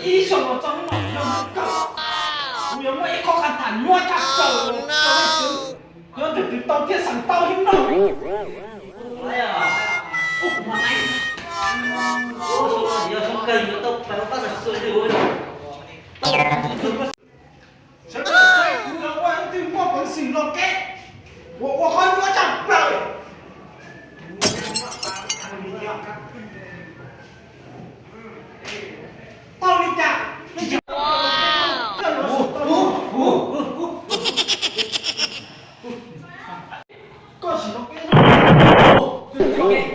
医生我真冇用搞，我有冇一個人談我他手，我哋到天上到天咯。哎呀，我唔係，我說你要從根源到180歲了。什麼水？我對我本事落嘅，我開我就爆。到你家，你就哇！có gì nó kia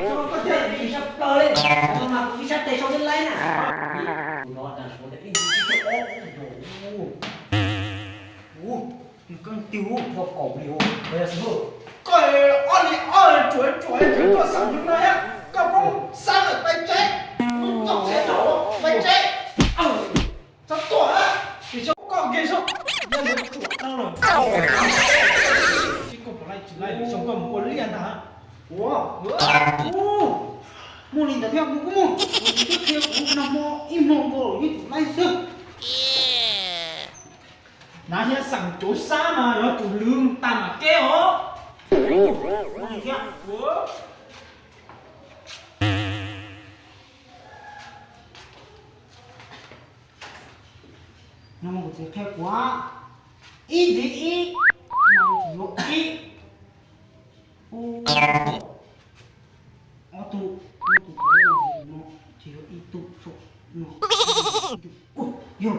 rồi có thể bị sắp tới đấy nhưng mà cũng sắp tới sau đến lấy nè nó là số để in con tiêu vào cổ liều bây giờ sao coi ơi chuối có sẵn như này á có không sang ở tay chết nó sẽ đổ tay chết sắp tỏa á thì cho con kia sao nên là chuột đâu rồi chỉ lại sống còn một liền hả? Ủa? Mua liền theo mua mua. Tiếp theo cũng nằm mò im mồm vào như chủ lại sức. Nãy giờ sẵn chỗ xa mà nó chủ lương tạm mà kêu hả? Mua liền theo. Ủa? Nó một cái theo quá. Ý gì ý? Nó chủ lộ ý. Itu no chiều itu so no yo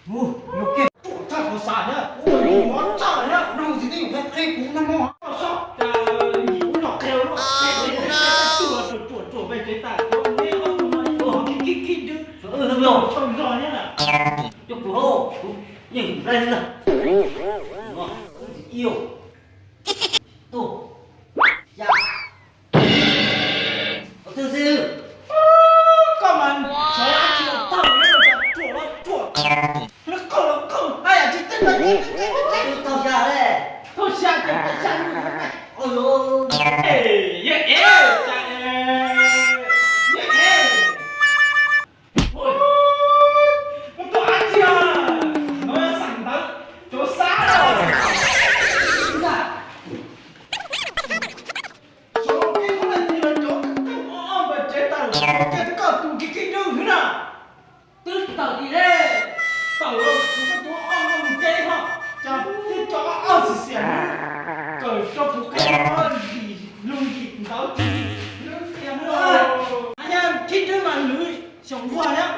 yo ke ta có xả nhá nó xả nhá đâu gì đấy cái cũng năm mò sao nhiều nó theo nó chuột về cái tài nó nghe nó kích chứ đúng rồi xong rồi nhá là cho phụ hộ nhìn đây là yêu tu dạ từ từ con mà trời ơi chị tao nó chuột ai à chị tên là tao ra đấy tao ra ôi ôi tao đi đây tao rồi chúng ta ông chơi không cho thế cho ông xì xì rồi cho phụ cái gì luôn gì tao luôn tiền rồi anh em khi trước mà lưới sống qua nhá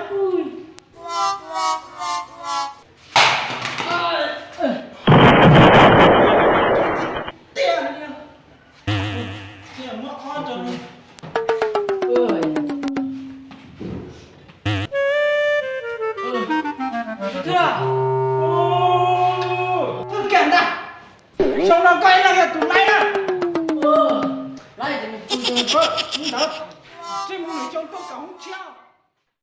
tiền nha tiền nó khó cho nó chưa tôi kèm ra xong nó quay lại tụi này á lại thì mình